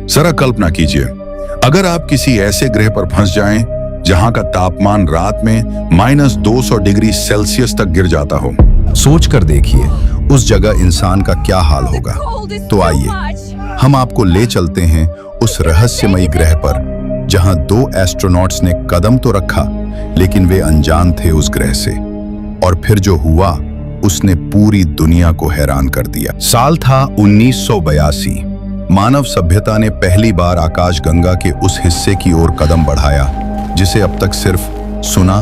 जरा कल्पना कीजिए, अगर आप किसी ऐसे ग्रह पर फंस जाएं जहां का तापमान रात में -200 डिग्री सेल्सियस तक गिर जाता हो। सोच कर देखिए उस जगह इंसान का क्या हाल होगा। तो आइए हम आपको ले चलते हैं उस रहस्यमयी ग्रह पर जहां 2 एस्ट्रोनॉट्स ने कदम तो रखा, लेकिन वे अनजान थे उस ग्रह से। और फिर जो हुआ उसने पूरी दुनिया को हैरान कर दिया। साल था 1982। मानव सभ्यता ने पहली बार आकाशगंगा के उस हिस्से की ओर कदम बढ़ाया जिसे अब तक सिर्फ सुना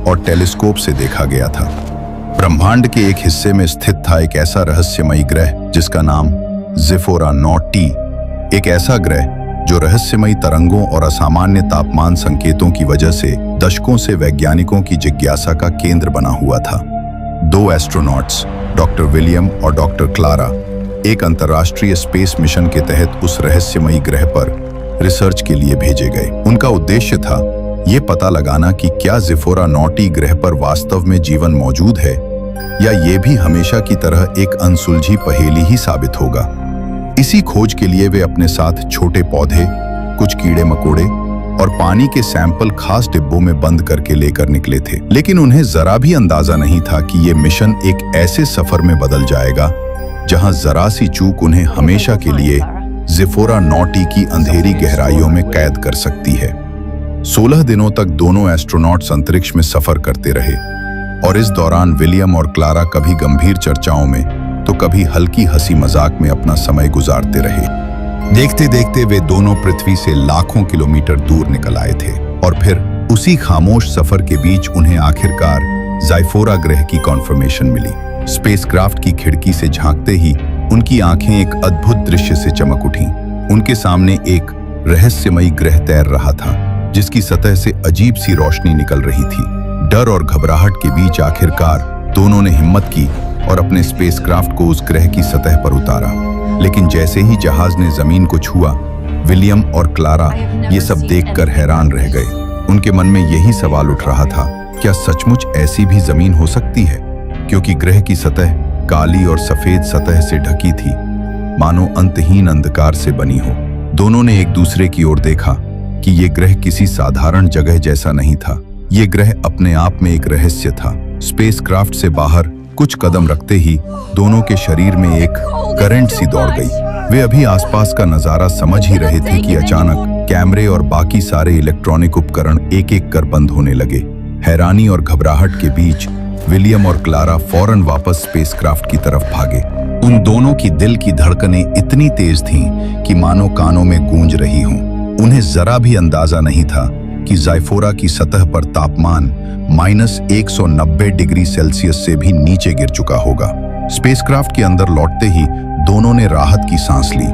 और टेलीस्कोप से देखा गया था। ब्रह्मांड के एक हिस्से में स्थित था एक ऐसा रहस्यमयी ग्रह जिसका नाम ज़िफ़ोरा नॉटी। एक ऐसा ग्रह जो रहस्यमयी तरंगों और असामान्य तापमान संकेतों की वजह से दशकों से वैज्ञानिकों की जिज्ञासा का केंद्र बना हुआ था। 2 एस्ट्रोनॉट्स, डॉक्टर विलियम और डॉक्टर क्लारा, एक अंतर्राष्ट्रीय स्पेस मिशन के तहत उस रहस्यमयी ग्रह पर रिसर्च के लिए भेजे गए। उनका उद्देश्य था ये पता लगाना कि क्या ज़िफ़ोरा नॉटी ग्रह पर वास्तव में जीवन मौजूद है या ये भी हमेशा की तरह एक अनसुलझी पहेली ही साबित होगा। इसी खोज के लिए वे अपने साथ छोटे पौधे, कुछ कीड़े मकोड़े और पानी के सैंपल खास डिब्बों में बंद करके लेकर निकले थे। लेकिन उन्हें जरा भी अंदाजा नहीं था कि ये मिशन एक ऐसे सफर में बदल जाएगा जहां जरा सी चूक उन्हें हमेशा के लिए ज़िफ़ोरा नॉटी की अंधेरी गहराइयों में कैद कर सकती है। 16 दिनों तक दोनों एस्ट्रोनॉट्स अंतरिक्ष में सफर करते रहे और इस दौरान विलियम और क्लारा कभी गंभीर चर्चाओं में तो कभी हल्की हंसी मजाक में अपना समय गुजारते रहे। देखते देखते वे दोनों पृथ्वी से लाखों किलोमीटर दूर निकल आए थे और फिर उसी खामोश सफर के बीच उन्हें आखिरकार ज़िफ़ोरा ग्रह की कॉन्फर्मेशन मिली। स्पेसक्राफ्ट की खिड़की से झांकते ही उनकी आंखें एक अद्भुत दृश्य से चमक उठीं। उनके सामने एक रहस्यमयी ग्रह तैर रहा था जिसकी सतह से अजीब सी रोशनी निकल रही थी। डर और घबराहट के बीच आखिरकार दोनों ने हिम्मत की और अपने स्पेसक्राफ्ट को उस ग्रह की सतह पर उतारा। लेकिन जैसे ही जहाज ने जमीन को छुआ, विलियम और क्लारा ये सब देखकर हैरान रह गए। उनके मन में यही सवाल उठ रहा था, क्या सचमुच ऐसी भी जमीन हो सकती है? क्योंकि ग्रह की सतह काली और सफेद सतह से ढकी थी, मानो अंतहीन अंधकार से बनी हो। दोनों ने एक दूसरे की ओर देखा कि ये ग्रह किसी साधारण जगह जैसा नहीं था। ये ग्रह अपने आप में एक रहस्य था। स्पेसक्राफ्ट से बाहर कुछ कदम रखते ही दोनों के शरीर में एक करंट सी दौड़ गई। वे अभी आसपास का नजारा समझ ही रहे थे कि अचानक कैमरे और बाकी सारे इलेक्ट्रॉनिक उपकरण एक-एक कर बंद होने लगे। हैरानी और घबराहट के बीच विलियम और क्लारा फौरन वापस स्पेसक्राफ्ट की तरफ भागे। उन दोनों की दिल की धड़कनें इतनी तेज थीं कि मानो कानों में गूंज रही हों। उन्हें जरा भी अंदाजा नहीं था कि ज़िफ़ोरा की सतह पर तापमान -190 डिग्री सेल्सियस से भी नीचे गिर चुका होगा। स्पेसक्राफ्ट के अंदर लौटते ही दोनों ने राहत की सांस ली,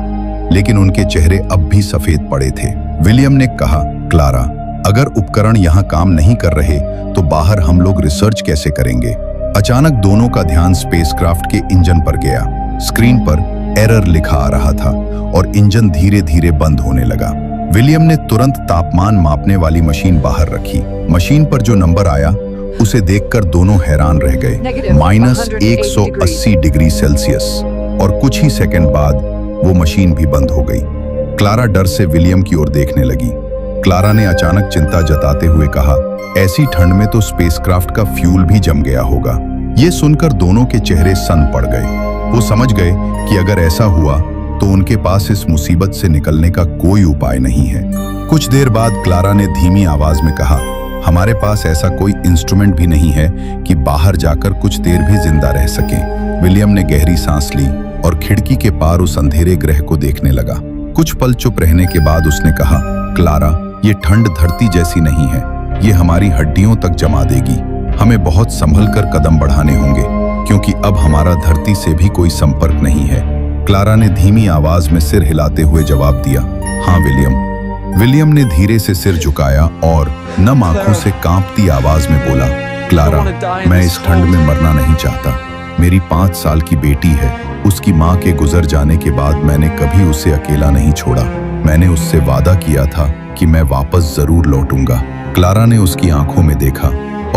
लेकिन उनके चेहरे अब भी सफेद पड़े थे। विलियम ने कहा, क्लारा, अगर उपकरण यहाँ काम नहीं कर रहे तो बाहर हम लोग रिसर्च कैसे करेंगे? अचानक दोनों का ध्यान स्पेसक्राफ्ट के इंजन पर गया। स्क्रीन पर एरर लिखा आ रहा था और इंजन धीरे धीरे बंद होने लगा। विलियम ने तुरंत तापमान मापने वाली मशीन बाहर रखी। मशीन पर जो नंबर आया उसे देखकर दोनों हैरान रह गए। -180 डिग्री सेल्सियस। और कुछ ही सेकंड बाद वो मशीन भी बंद हो गई। क्लारा डर से विलियम की ओर देखने लगी। क्लारा ने अचानक चिंता जताते हुए कहा, ऐसी ठंड में तो स्पेसक्राफ्ट का फ्यूल भी जम गया होगा। ये सुनकर दोनों के चेहरे सन पड़ गए। वो समझ गए कि अगर ऐसा हुआ तो उनके पास इस मुसीबत से निकलने का कोई उपाय नहीं है। कुछ देर बाद क्लारा ने धीमी आवाज में कहा, हमारे पास ऐसा कोई इंस्ट्रूमेंट भी नहीं है कि बाहर जाकर कुछ देर भी जिंदा रह सकें। विलियम ने गहरी सांस ली और खिड़की के पार उस अंधेरे ग्रह को देखने लगा। कुछ पल चुप रहने के बाद उसने कहा, क्लारा, ये ठंड धरती जैसी नहीं है, ये हमारी हड्डियों तक जमा देगी। हमें बहुत संभल कर कदम बढ़ाने होंगे क्योंकि अब हमारा धरती से भी कोई संपर्क नहीं है। क्लारा ने धीमी आवाज में सिर हिलाते हुए जवाब दिया, हाँ विलियम। विलियम ने धीरे से सिर झुकाया और नम आंखों से कांपती आवाज में बोला, क्लारा, मैं इस ठंड में मरना नहीं चाहता। मेरी 5 साल की बेटी है। उसकी माँ के गुजर जाने के बाद मैंने कभी उसे अकेला नहीं छोड़ा। मैंने उससे वादा किया था कि मैं वापस जरूर लौटूंगा। क्लारा ने उसकी आंखों में देखा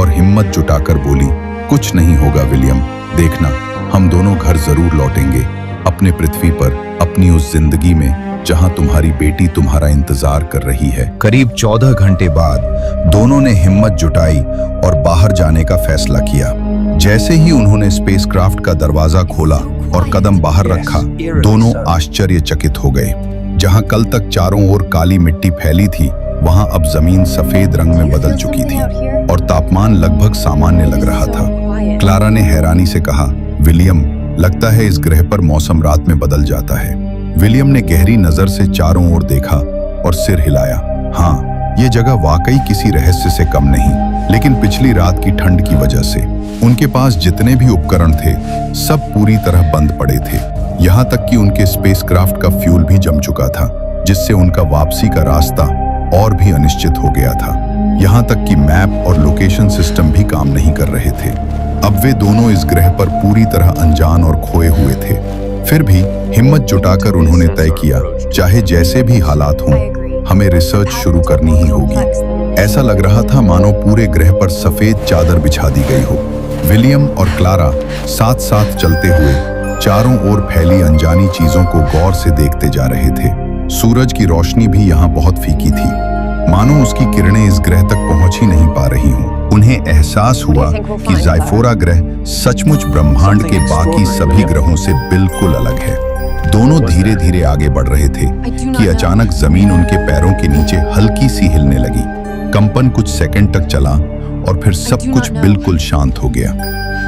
और हिम्मत जुटाकर बोली, कुछ नहीं होगा विलियम, देखना, हम दोनों घर जरूर लौटेंगे, अपने पृथ्वी पर, अपनी उस जिंदगी में जहां तुम्हारी बेटी तुम्हारा इंतजार कर रही है। करीब 14 घंटे बाद दोनों ने हिम्मत जुटाई और बाहर जाने का फैसला किया। जैसे ही उन्होंने स्पेसक्राफ्ट का दरवाजा खोला और कदम बाहर रखा, दोनों आश्चर्यचकित हो गए। जहां कल तक चारों ओर काली मिट्टी फैली थी, वहां अब जमीन सफेद रंग में बदल चुकी थी और तापमान लगभग सामान्य लग रहा था। क्लारा ने हैरानी से कहा, विलियम, लगता है इस ग्रह पर मौसम रात में बदल जाता है। विलियम ने गहरी नजर से चारों ओर देखा और सिर हिलाया। हाँ, ये जगह वाकई किसी रहस्य से कम नहीं, लेकिन पिछली रात की ठंड की वजह से उनके पास जितने भी उपकरण थे सब पूरी तरह बंद पड़े थे। यहाँ तक कि उनके स्पेसक्राफ्ट का फ्यूल भी जम चुका था, जिससे उनका वापसी का रास्ता और भी अनिश्चित हो गया था। यहाँ तक कि मैप और लोकेशन सिस्टम भी काम नहीं कर रहे थे। अब वे दोनों इस ग्रह पर पूरी तरह अनजान और खोए हुए थे। फिर भी हिम्मत जुटाकर उन्होंने तय किया, चाहे जैसे भी हालात हों, हमें रिसर्च शुरू करनी ही होगी। ऐसा लग रहा था मानो पूरे ग्रह पर सफेद चादर बिछा दी गई हो। विलियम और क्लारा साथ साथ चलते हुए चारों ओर फैली अनजानी चीजों को गौर से देखते जा रहे थे। सूरज की रोशनी भी यहाँ बहुत फीकी थी, मानो उसकी किरणें इस ग्रह तक पहुंच ही नहीं पा रही हों। उन्हें एहसास हुआ कि ज़ाइफोरा ग्रह सचमुच ब्रह्मांड के बाकी सभी ग्रहों से बिल्कुल अलग है। दोनों धीरे धीरे आगे बढ़ रहे थे कि अचानक जमीन उनके पैरों के नीचे हल्की सी हिलने लगी। कंपन कुछ सेकंड तक चला और फिर सब कुछ बिल्कुल शांत हो गया।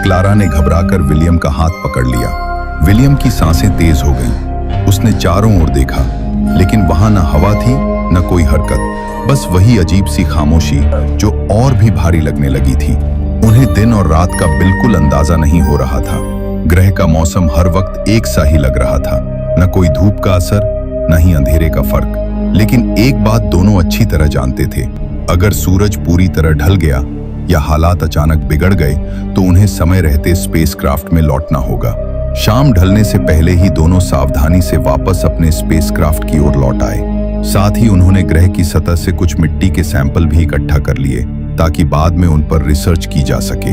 क्लारा ने घबराकर विलियम का हाथ पकड़ लिया। विलियम की सांसें तेज हो गईं। उसने चारों ओर देखा, लेकिन वहां न हवा थी न कोई हरकत, बस वही अजीब सी खामोशी जो और भी भारी लगने लगी थी। उन्हें दिन और रात का बिल्कुल अंदाजा नहीं हो रहा था। ग्रह का मौसम हर वक्त एक सा ही लग रहा था, न कोई धूप का असर न ही अंधेरे का फर्क। लेकिन एक बात दोनों अच्छी तरह जानते थे, अगर सूरज पूरी तरह ढल गया या हालात अचानक बिगड़ गए तो उन्हें समय रहते स्पेसक्राफ्ट में लौटना होगा। शाम ढलने से पहले ही दोनों सावधानी से वापस अपने स्पेसक्राफ्ट की ओर लौट आए। साथ ही उन्होंने ग्रह की सतह से कुछ मिट्टी के सैंपल भी इकट्ठा कर लिए ताकि बाद में उन पर रिसर्च की जा सके।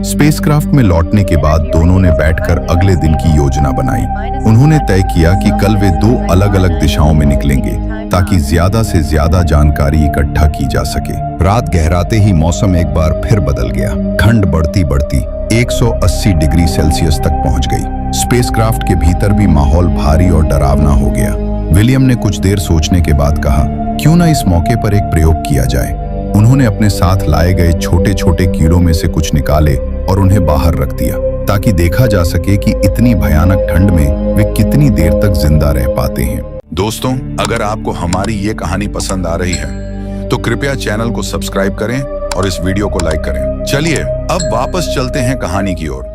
स्पेसक्राफ्ट में लौटने के बाद दोनों ने बैठकर अगले दिन की योजना बनाई। उन्होंने तय किया कि कल वे 2 अलग-अलग दिशाओं में निकलेंगे ताकि ज्यादा से ज्यादा जानकारी इकट्ठा की जा सके। रात गहराते ही मौसम एक बार फिर बदल गया। ठंड बढ़ती बढ़ती 180 डिग्री सेल्सियस तक पहुंच गई। स्पेसक्राफ्ट के भीतर भी माहौल भारी और डरावना हो गया। विलियम ने कुछ देर सोचने के बाद कहा, क्यों ना इस मौके पर एक प्रयोग किया जाए। उन्होंने अपने साथ लाए गए छोटे छोटे कीड़ों में से कुछ निकाले और उन्हें बाहर रख दिया ताकि देखा जा सके कि इतनी भयानक ठंड में वे कितनी देर तक जिंदा रह पाते हैं। दोस्तों, अगर आपको हमारी ये कहानी पसंद आ रही है तो कृपया चैनल को सब्सक्राइब करें और इस वीडियो को लाइक करें। चलिए अब वापस चलते हैं कहानी की ओर।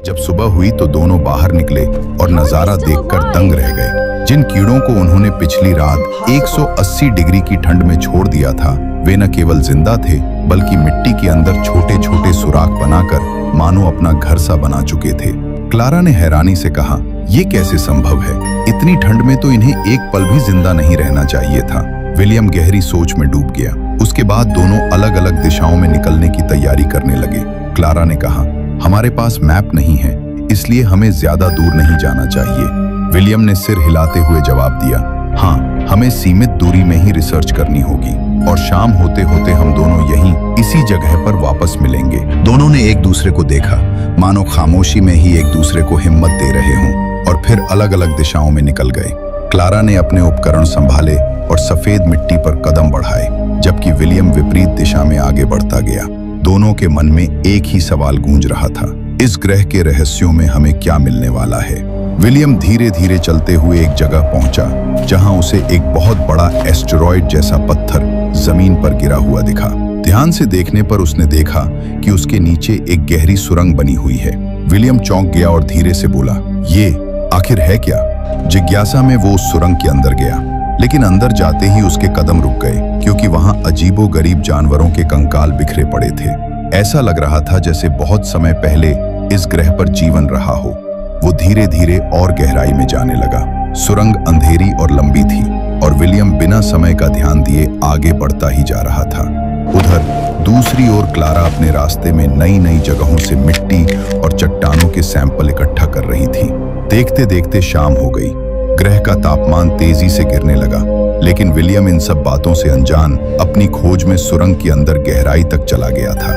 जब सुबह हुई तो दोनों बाहर निकले और नजारा देखकर दंग रह गए। जिन कीड़ों को उन्होंने पिछली रात 180 डिग्री की ठंड में छोड़ दिया था, वे न केवल जिंदा थे बल्कि मिट्टी के अंदर छोटे छोटे सुराख बनाकर मानो अपना घर सा बना चुके थे। क्लारा ने हैरानी से कहा, ये कैसे संभव है? इतनी ठंड में तो इन्हें एक पल भी जिंदा नहीं रहना चाहिए था। विलियम गहरी सोच में डूब गया। उसके बाद दोनों अलग अलग दिशाओं में निकलने की तैयारी करने लगे। क्लारा ने कहा, हमारे पास मैप नहीं है, इसलिए हमें ज्यादा दूर नहीं जाना चाहिए। विलियम ने सिर हिलाते हुए जवाब दिया, हाँ, हमें सीमित दूरी में ही रिसर्च करनी होगी और शाम होते होते हम दोनों यहीं इसी जगह पर वापस मिलेंगे। दोनों ने एक दूसरे को देखा, मानो खामोशी में ही एक दूसरे को हिम्मत दे रहे हों, और फिर अलग अलग दिशाओं में निकल गए। क्लारा ने अपने उपकरण संभाले और सफेद मिट्टी पर कदम बढ़ाए, जबकि विलियम विपरीत दिशा में आगे बढ़ता गया। दोनों के मन में एक ही सवाल गूंज रहा था, इस ग्रह के रहस्यों में हमें क्या मिलने वाला है। विलियम धीरे धीरे चलते हुए एक जगह पहुंचा जहां उसे एक बहुत बड़ा एस्टेरॉयड जैसा पत्थर जमीन पर गिरा हुआ दिखा। ध्यान से देखने पर उसने देखा कि उसके नीचे एक गहरी सुरंग बनी हुई है। विलियम चौंक गया और धीरे से बोला, ये आखिर है क्या? जिज्ञासा में वो उस सुरंग के अंदर गया, लेकिन अंदर जाते ही उसके कदम रुक गए क्योंकि वहां अजीबोगरीब जानवरों के कंकाल बिखरे पड़े थे। ऐसा लग रहा था जैसे बहुत समय पहले इस ग्रह पर जीवन रहा हो। वो धीरे धीरे और गहराई में जाने लगा। सुरंग अंधेरी और लंबी थी और विलियम बिना समय का ध्यान दिए आगे बढ़ता ही जा रहा था। उधर दूसरी ओर क्लारा अपने रास्ते में नई नई जगहों से मिट्टी और चट्टानों के सैंपल इकट्ठा कर रही थी। देखते देखते शाम हो गई। ग्रह का तापमान तेजी से गिरने लगा, लेकिन विलियम इन सब बातों से अनजान अपनी खोज में सुरंग के अंदर गहराई तक चला गया था।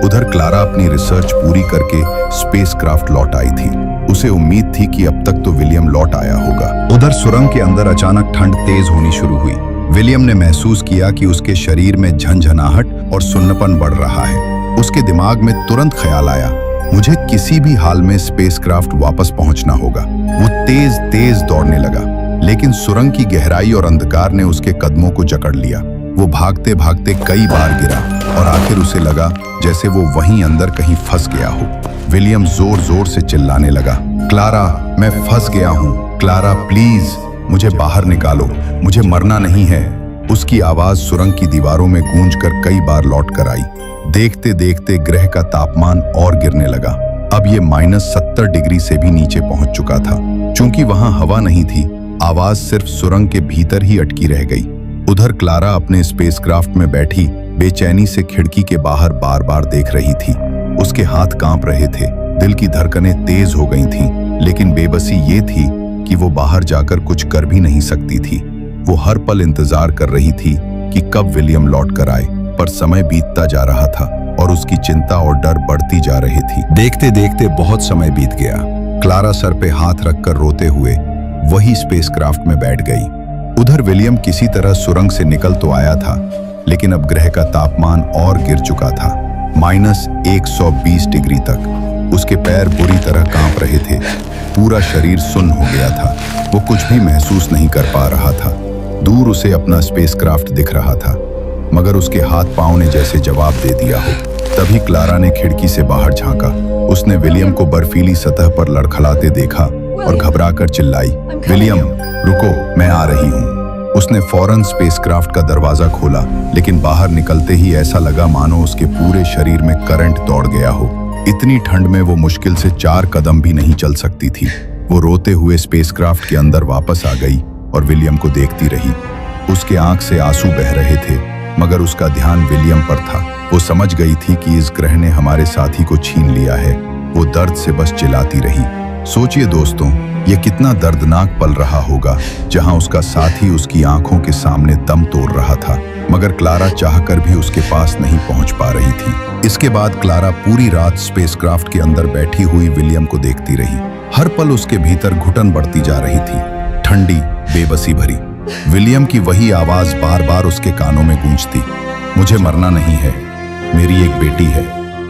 उधर क्लारा अपनी रिसर्च पूरी करके स्पेसक्राफ्ट लौट आई थी। उसे उम्मीद थी कि अब तक तो विलियम लौट आया होगा। उधर सुरंग के अंदर अचानक ठंड तेज होनी शुरू हुई। विलियम ने महसूस किया कि उसके शरीर में झंझनाहट और सुन्नपन बढ़ रहा है। उसके दिमाग में तुरंत ख्याल आया, मुझे किसी भी हाल में स्पेसक्राफ्ट वापस पहुंचना होगा। वो तेज तेज दौड़ने लगा, लेकिन सुरंग की गहराई और अंधकार ने उसके कदमों को जकड़ लिया। वो भागते भागते कई बार गिरा और आखिर उसे लगा जैसे वो वहीं अंदर कहीं फंस गया हो। विलियम जोर जोर से चिल्लाने लगा, क्लारा, मैं फंस गया हूँ। क्लारा, प्लीज मुझे बाहर निकालो, मुझे मरना नहीं है। उसकी आवाज सुरंग की दीवारों में गूंजकर कई बार लौट कर आई। देखते देखते ग्रह का तापमान और गिरने लगा। अब ये -70 डिग्री से भी नीचे पहुंच चुका था। चूंकि वहां हवा नहीं थी, आवाज सिर्फ सुरंग के भीतर ही अटकी रह गई। उधर क्लारा अपने स्पेसक्राफ्ट में बैठी बेचैनी से खिड़की के बाहर बार बार देख रही थी। उसके हाथ कांप रहे थे, दिल की धड़कनें तेज हो गई थीं, लेकिन बेबसी ये थी कि वो बाहर जाकर कुछ कर भी नहीं सकती थी। वो हर पल इंतजार कर रही थी कि कब विलियम लौट कर आए, पर समय बीतता जा रहा था और उसकी चिंता और डर बढ़ती जा रही थी। देखते देखते बहुत समय बीत गया। क्लारा सर पे हाथ रखकर रोते हुए वही स्पेसक्राफ्ट में बैठ गई। उधर विलियम किसी तरह सुरंग से निकल तो आया था, लेकिन अब ग्रह का तापमान और गिर चुका था, -120 डिग्री तक। उसके पैर बुरी तरह कांप रहे थे, पूरा शरीर सुन्न हो गया था। वो कुछ भी महसूस नहीं कर पा रहा था। दूर उसे अपना स्पेसक्राफ्ट दिख रहा था, मगर उसके हाथ पांव ने जैसे जवाब दे दिया हो। तभी क्लारा ने खिड़की से बाहर झांका। उसने विलियम को बर्फीली सतह पर लड़खड़ाते देखा और घबराकर चिल्लाई, विलियम, रुको, मैं आ रही हूँ। उसने फौरन स्पेसक्राफ्ट का दरवाजा खोला, लेकिन बाहर निकलते ही ऐसा लगा मानो उसके पूरे शरीर में करंट दौड़ गया हो। इतनी ठंड में वो मुश्किल से 4 कदम भी नहीं चल सकती थी। वो रोते हुए स्पेसक्राफ्ट के अंदर वापस आ गई और विलियम को देखती रही। उसके आंख से आंसू बह रहे थे, मगर उसका ध्यान विलियम पर था। वो समझ गई थी कि इस ग्रह ने हमारे साथी को छीन लिया है। वो दर्द से बस चिल्लाती रही। सोचिए दोस्तों, ये कितना दर्दनाक पल रहा होगा, जहां उसका साथी उसकी आंखों के सामने दम तोड़ रहा था, मगर क्लारा चाहकर भी उसके पास नहीं पहुंच पा रही थी। इसके बाद क्लारा पूरी रात स्पेसक्राफ्ट के अंदर बैठी हुई विलियम को देखती रही। हर पल उसके भीतर घुटन बढ़ती जा रही थी, ठंडी, बेबसी भरी। विलियम की वही आवाज बार बार उसके कानों में गूंजती, मुझे मरना नहीं है, मेरी एक बेटी है।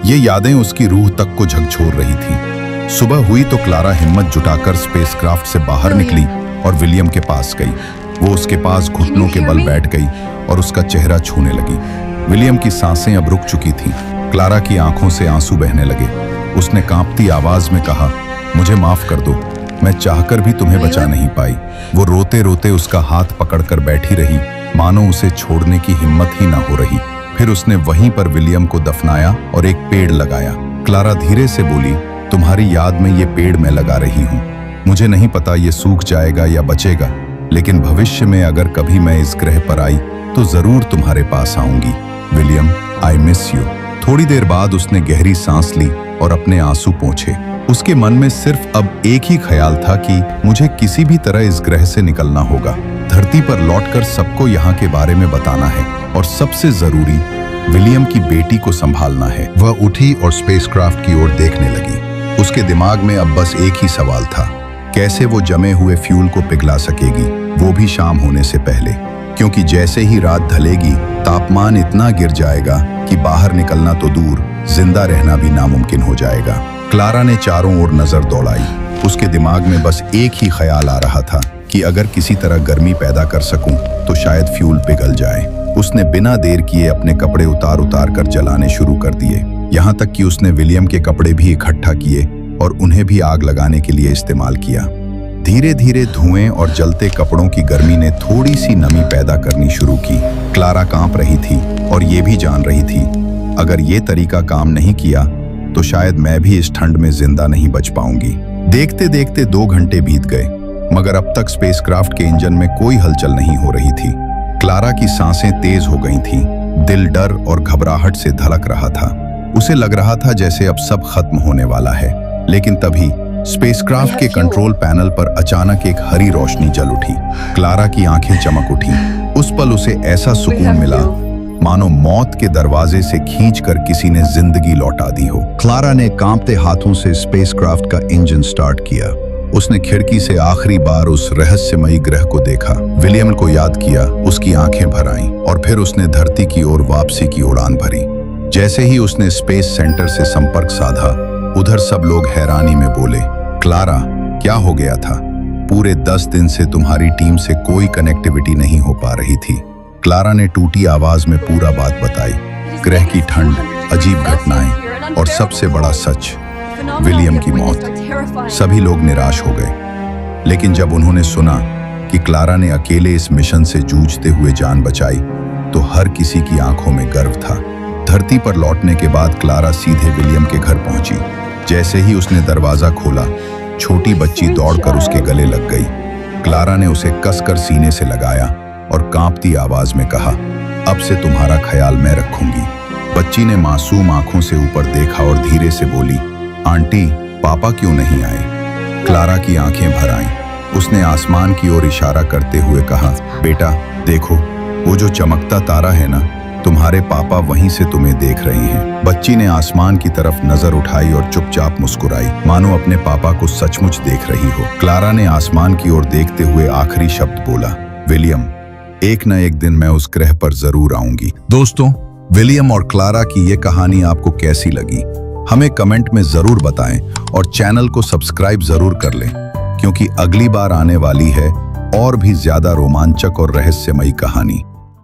ये यादें उसकी रूह तक को झकझोर रही थी। सुबह हुई तो क्लारा हिम्मत जुटाकर स्पेसक्राफ्ट से बाहर निकली और विलियम के पास गई। वो उसके पास घुटनों के बल बैठ गई और उसका चेहरा छूने लगी। विलियम की सांसें अब रुक चुकी थीं। क्लारा की आंखों से आंसू बहने लगे। उसने कांपती आवाज में कहा, मुझे माफ कर दो, मैं चाहकर भी तुम्हें बचा नहीं पाई। वो रोते रोते उसका हाथ पकड़कर बैठी रही, मानो उसे छोड़ने की हिम्मत ही ना हो रही। फिर उसने वहीं पर विलियम को दफनाया और एक पेड़ लगाया। क्लारा धीरे से बोली, तुम्हारी याद में ये पेड़ मैं लगा रही हूँ। मुझे नहीं पता ये सूख जाएगा या बचेगा, लेकिन भविष्य में अगर कभी मैं इस ग्रह पर आई तो जरूर तुम्हारे पास आऊंगी। William, I miss you. थोड़ी देर बाद उसने गहरी सांस ली और अपने आंसू पोंछे। उसके मन में सिर्फ अब एक ही ख्याल था कि मुझे किसी भी तरह इस ग्रह से निकलना होगा। धरती पर लौटकर सबको यहाँ के बारे में बताना है और सबसे जरूरी विलियम की बेटी को संभालना है। वह उठी और स्पेसक्राफ्ट की ओर देखने लगी। उसके दिमाग में अब बस एक ही सवाल था, कैसे वो जमे हुए फ्यूल को पिघला सकेगी, वो भी शाम होने से पहले। क्योंकि जैसे ही रात ढलेगी तापमान इतना गिर जाएगा कि बाहर निकलना तो दूर, जिंदा रहना भी नामुमकिन हो जाएगा। क्लारा ने चारों ओर नजर दौड़ाई। उसके दिमाग में बस एक ही ख्याल आ रहा था कि अगर किसी तरह गर्मी पैदा कर सकूं तो शायद फ्यूल पिघल जाए। उसने बिना देर किए अपने कपड़े उतार उतार कर जलाने शुरू कर दिए। यहाँ तक कि उसने विलियम के कपड़े भी इकट्ठा किए और उन्हें भी आग लगाने के लिए इस्तेमाल किया। धीरे धीरे धुएं और जलते कपड़ों की गर्मी ने थोड़ी सी नमी पैदा करनी शुरू की। क्लारा कांप रही थी और ये भी जान रही थी, अगर ये तरीका काम नहीं किया तो शायद मैं भी इस ठंड में जिंदा नहीं बच पाऊंगी। देखते देखते 2 घंटे बीत गए, मगर अब तक स्पेसक्राफ्ट के इंजन में कोई हलचल नहीं हो रही थी। क्लारा की सांसें तेज हो गई थीं, दिल डर और घबराहट से धड़क रहा था। उसे लग रहा था जैसे अब सब खत्म होने वाला है। लेकिन तभी स्पेसक्राफ्ट के कंट्रोल पैनल पर अचानक एक हरी रोशनी जल उठी। क्लारा की आंखें चमक उठी। उस पल उसे ऐसा सुकून मिला मानो मौत के दरवाजे से खींचकर किसी ने जिंदगी लौटा दी हो। क्लारा ने कांपते हाथों से स्पेसक्राफ्ट का इंजन स्टार्ट किया। उसने खिड़की से आखिरी बार उस रहस्यमयी ग्रह को देखा, विलियम को याद किया, उसकी आंखें भर आईं और फिर उसने धरती की ओर वापसी की उड़ान भरी। जैसे ही उसने स्पेस सेंटर से संपर्क साधा, उधर सब लोग हैरानी में बोले, क्लारा, क्या हो गया था? पूरे 10 दिन से तुम्हारी टीम से कोई कनेक्टिविटी नहीं हो पा रही थी। क्लारा ने टूटी आवाज में पूरा बात बताई। ग्रह की ठंड, अजीब घटनाएं और सबसे बड़ा सच, विलियम की मौत। सभी लोग निराश हो गए, लेकिन जब उन्होंने सुना कि क्लारा ने अकेले इस मिशन से जूझते हुए जान बचाई, तो हर किसी की आंखों में गर्व था। धरती पर लौटने के बाद क्लारा सीधे विलियम के घर पहुंची। जैसे ही उसने दरवाजा खोला, छोटी बच्ची दौड़कर उसके गले लग गई। क्लारा ने उसे कसकर सीने से लगाया और कांपती आवाज में कहा, अब से तुम्हारा ख्याल मैं रखूंगी। बच्ची ने मासूम आंखों से ऊपर देखा और धीरे से बोली, आंटी, पापा क्यों नहीं आए? क्लारा की आंखें भर आईं। उसने आसमान की ओर इशारा करते हुए कहा, बेटा देखो, वो जो चमकता तारा है ना, तुम्हारे पापा वहीं से तुम्हें देख रहे हैं। बच्ची ने आसमान की तरफ नजर उठाई और चुपचाप मुस्कुराई, मानो अपने पापा को सचमुच देख रही हो। क्लारा ने आसमान की ओर देखते हुए आखिरी शब्द बोला, विलियम, एक न एक दिन मैं उस ग्रह पर जरूर आऊंगी। दोस्तों, विलियम और क्लारा की ये कहानी आपको कैसी लगी? हमें कमेंट में जरूर बताएं और चैनल को सब्सक्राइब जरूर कर लें, क्योंकि अगली बार आने वाली है और भी ज्यादा रोमांचक और रहस्यमयी कहानी।